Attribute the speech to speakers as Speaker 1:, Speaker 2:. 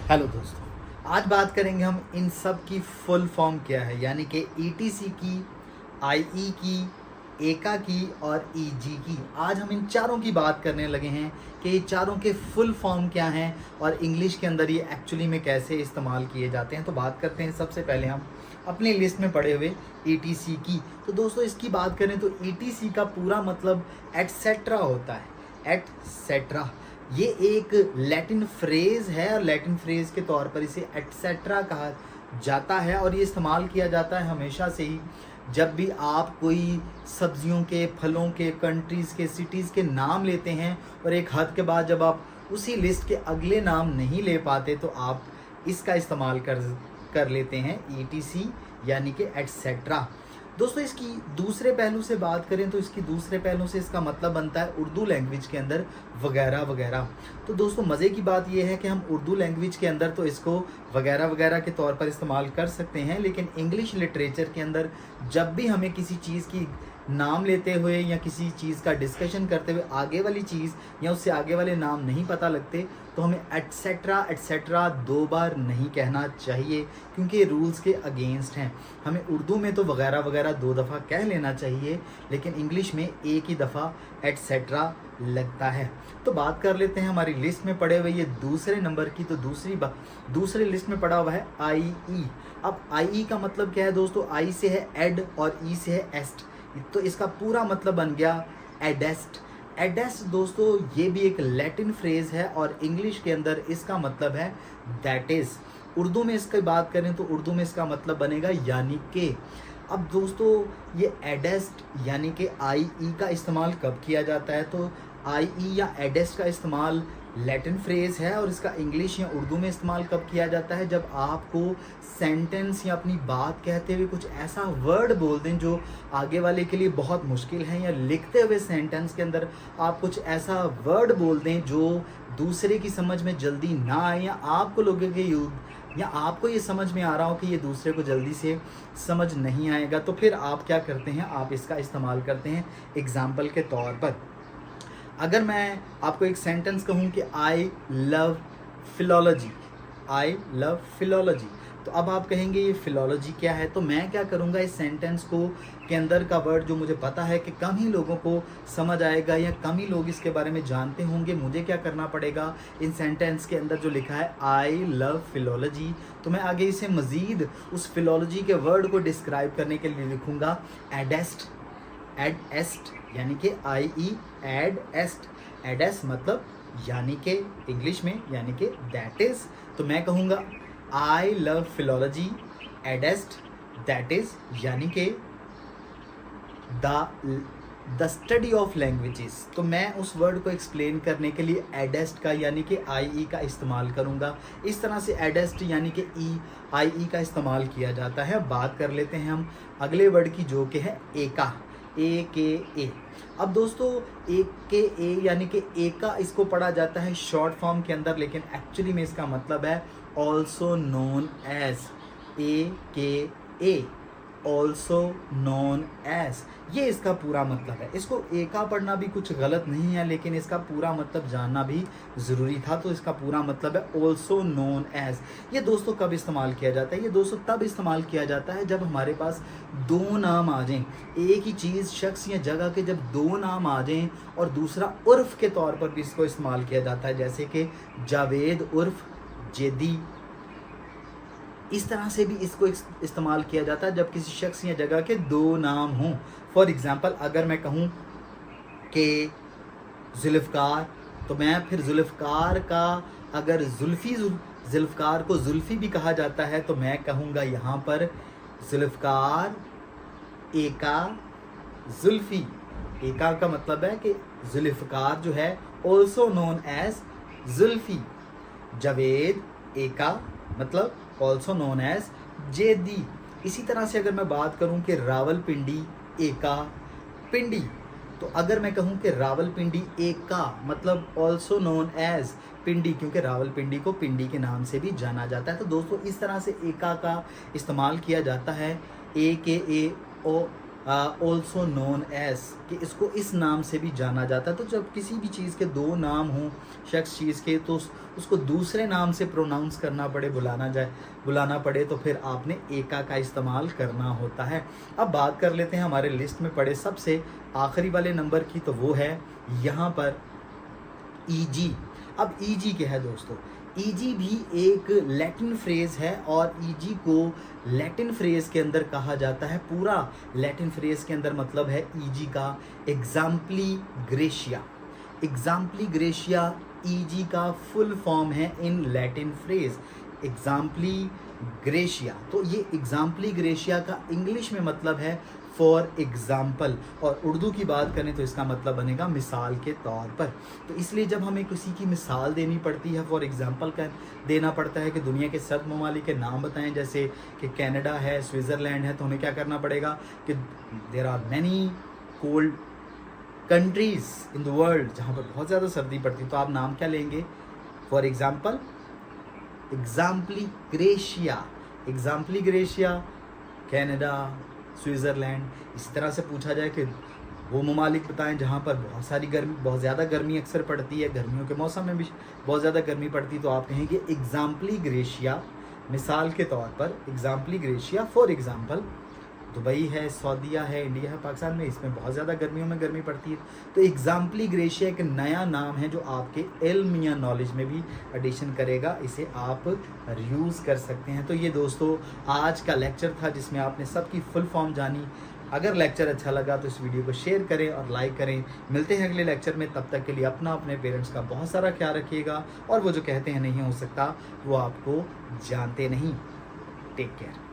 Speaker 1: Hello दोस्तों, आज बात करेंगे हम इन सब की फुल फॉर्म क्या है, यानी कि ईटीसी की, आईई की, एका की और ईजी की। आज हम इन चारों की बात करने लगे हैं कि ये चारों के फुल फॉर्म क्या हैं और इंग्लिश के अंदर ये एक्चुअली में कैसे इस्तेमाल किए जाते हैं। तो बात करते हैं सबसे पहले हम अपनी लिस्ट में पड़े हुए ईटीसी की। तो दोस्तों इसकी बात करें तो ईटीसी का पूरा मतलब एटसेट्रा होता है। एटसेट्रा ये एक लैटिन फ्रेज़ है और लैटिन फ्रेज़ के तौर पर इसे एटसेट्रा कहा जाता है और ये इस्तेमाल किया जाता है हमेशा से ही। जब भी आप कोई सब्जियों के, फलों के, कंट्रीज़ के, सिटीज़ के नाम लेते हैं और एक हद के बाद जब आप उसी लिस्ट के अगले नाम नहीं ले पाते तो आप इसका इस्तेमाल कर लेते हैं ईटीसी यानी कि एटसेट्रा। दोस्तों इसकी दूसरे पहलू से बात करें तो इसकी दूसरे पहलू से इसका मतलब बनता है उर्दू लैंग्वेज के अंदर वगैरह वगैरह। तो दोस्तों मज़े की बात यह है कि हम उर्दू लैंग्वेज के अंदर तो इसको वगैरह वगैरह के तौर पर इस्तेमाल कर सकते हैं, लेकिन इंग्लिश लिटरेचर के अंदर जब भी हमें किसी चीज़ की नाम लेते हुए या किसी चीज़ का डिस्कशन करते हुए आगे वाली चीज़ या उससे आगे वाले नाम नहीं पता लगते तो हमें एटसेट्रा एटसेट्रा 2 बार नहीं कहना चाहिए, क्योंकि ये रूल्स के अगेंस्ट हैं। हमें उर्दू में तो वगैरह वगैरह 2 दफ़ा कह लेना चाहिए, लेकिन इंग्लिश में एक ही दफ़ा एटसेट्रा लगता है। तो बात कर लेते हैं हमारी लिस्ट में पड़े हुए ये दूसरे नंबर की। तो दूसरी लिस्ट में पड़ा हुआ है आईई। अब आईई का मतलब क्या है दोस्तों? आई से है एड और ई से है एस्ट, तो इसका पूरा मतलब बन गया एडेस्ट। एडेस्ट दोस्तों ये भी एक लैटिन फ्रेज़ है और इंग्लिश के अंदर इसका मतलब है दैट इज़। उर्दू में इसकी बात करें तो उर्दू में इसका मतलब बनेगा यानी कि। अब दोस्तों ये एडेस्ट यानी कि आईई का इस्तेमाल कब किया जाता है? तो आईई या एडेस्ट का इस्तेमाल लैटिन फ्रेज़ है और इसका इंग्लिश या उर्दू में इस्तेमाल कब किया जाता है? जब आपको सेंटेंस या अपनी बात कहते हुए कुछ ऐसा वर्ड बोल दें जो आगे वाले के लिए बहुत मुश्किल है, या लिखते हुए सेंटेंस के अंदर आप कुछ ऐसा वर्ड बोल दें जो दूसरे की समझ में जल्दी ना आए, या आपको लोगों के या आपको ये समझ में आ रहा हो कि ये दूसरे को जल्दी से समझ नहीं आएगा, तो फिर आप क्या करते हैं? आप इसका इस्तेमाल करते हैं एग्ज़ाम्पल के तौर पर। अगर मैं आपको एक सेंटेंस कहूँ कि आई लव फिलॉलजी, आई लव फिलॉलजी, तो अब आप कहेंगे ये फिलॉलजी क्या है? तो मैं क्या करूँगा, इस सेंटेंस को के अंदर का वर्ड जो मुझे पता है कि कम ही लोगों को समझ आएगा या कम ही लोग इसके बारे में जानते होंगे, मुझे क्या करना पड़ेगा? इन सेंटेंस के अंदर जो लिखा है आई लव फिलॉलजी, तो मैं आगे इसे मज़ीद उस फिलॉलजी के वर्ड को डिस्क्राइब करने के लिए लिखूँगा एडेस्ट। एडेस्ट यानी कि आईई एड एस्ट। एडेस्ट मतलब यानी कि इंग्लिश में यानी कि दैट इज़। तो मैं कहूँगा आई लव फिलॉलजी एडेस्ट दैट इज़, यानी कि द स्टडी ऑफ लैंग्वेजेस। तो मैं उस वर्ड को एक्सप्लेन करने के लिए एडेस्ट का यानी कि आईई का इस्तेमाल करूँगा। इस तरह से एडेस्ट यानी कि आईई का इस्तेमाल किया जाता है। बात कर लेते हैं हम अगले वर्ड की जो कि है एका, ए के ए। अब दोस्तों ए के ए यानी कि एका इसको पढ़ा जाता है शॉर्ट फॉर्म के अंदर, लेकिन एक्चुअली में इसका मतलब है ऑल्सो नोन एज। ए के ए ऑल्सो नोन एज, ये इसका पूरा मतलब है। इसको एका पढ़ना भी कुछ गलत नहीं है, लेकिन इसका पूरा मतलब जानना भी ज़रूरी था। तो इसका पूरा मतलब है ऑल्सो नोन एज। ये दोस्तों कब इस्तेमाल किया जाता है? ये दोस्तों तब इस्तेमाल किया जाता है जब हमारे पास 2 नाम आ जाएं, एक ही चीज़, शख्स या जगह के जब 2 नाम आ जाएं, और दूसरा उर्फ़ के तौर पर भी इसको इस्तेमाल किया जाता है, जैसे कि जावेद उर्फ़ जेदी। इस तरह से भी इसको इस्तेमाल किया जाता है जब किसी शख्स या जगह के 2 नाम हों। फॉर एग्ज़ाम्पल अगर मैं कहूँ कि जुल्फ़कार, तो मैं फिर जुल्फ़कार का अगर जुल्फ़कार को जुल्फ़ी भी कहा जाता है, तो मैं कहूँगा यहाँ पर जुल्फ़कार एका जुल्फ़ी। एका का मतलब है कि जुल्फ़कार जो है also known as Zulfi. Javed एका मतलब ऑल्सो नोन एज जेदी। इसी तरह से अगर मैं बात करूं कि रावलपिंडी एका पिंडी, तो अगर मैं कहूं कि रावलपिंडी एका मतलब ऑल्सो नोन एज पिंडी, क्योंकि रावलपिंडी को पिंडी के नाम से भी जाना जाता है। तो दोस्तों इस तरह से एका का इस्तेमाल किया जाता है। ए के ए ऑल्सो नोन एज, कि इसको इस नाम से भी जाना जाता है। तो जब किसी भी चीज़ के दो नाम हों शख्स चीज़ के, तो उसको दूसरे नाम से प्रोनाउंस करना पड़े, बुलाना पड़े, तो फिर आपने एका का इस्तेमाल करना होता है। अब बात कर लेते हैं हमारे लिस्ट में पड़े सबसे आखिरी वाले नंबर की, तो वो है यहाँ पर ईजी। अब ईजी क्या है दोस्तों? ईजी भी एक लैटिन फ्रेज है, और ईजी को लैटिन फ्रेज के अंदर कहा जाता है। पूरा लैटिन फ्रेज के अंदर मतलब है ईजी का एग्जाम्पली ग्रेशिया। एग्जाम्पली ग्रेशिया ईजी का फुल फॉर्म है इन लैटिन फ्रेज, एग्जाम्पली ग्रेशिया। तो ये एग्जाम्पली ग्रेशिया का इंग्लिश में मतलब है फॉर एग्जाम्पल, और उर्दू की बात करें तो इसका मतलब बनेगा मिसाल के तौर पर। तो इसलिए जब हमें किसी की मिसाल देनी पड़ती है, फॉर एग्जाम्पल का देना पड़ता है कि दुनिया के 7 ममालिक के नाम बताएं, जैसे कि कनाडा है, स्विट्ज़रलैंड है, तो हमें क्या करना पड़ेगा कि there are many cold countries in the world, जहाँ पर बहुत ज़्यादा सर्दी पड़ती है, तो आप नाम क्या लेंगे? For example एग्जाम्पली gratia, एग्जाम्पली gratia, Canada, Switzerland. इस तरह से पूछा जाए कि वो ममालिक बताएं जहाँ पर बहुत ज़्यादा गर्मी अक्सर पड़ती है, गर्मियों के मौसम में भी बहुत ज़्यादा गर्मी पड़ती है, तो आप कहेंगे एग्जाम्पली ग्रेशिया, मिसाल के तौर पर एग्जाम्पली ग्रेशिया। फॉर एग्जाम्पल दुबई है, सऊदीया है, इंडिया है, पाकिस्तान में, इसमें बहुत ज़्यादा गर्मियों में गर्मी पड़ती है। तो एग्जाम्पली ग्रेशिया एक नया नाम है जो आपके इल्म या नॉलेज में भी एडिशन करेगा, इसे आप यूज़ कर सकते हैं। तो ये दोस्तों आज का लेक्चर था जिसमें आपने सबकी फुल फॉर्म जानी। अगर लेक्चर अच्छा लगा तो इस वीडियो को शेयर करें और लाइक करें। मिलते हैं अगले लेक्चर में, तब तक के लिए अपने पेरेंट्स का बहुत सारा ख्याल रखिएगा, और वो जो कहते हैं नहीं हो सकता वो आपको जानते नहीं। Take care.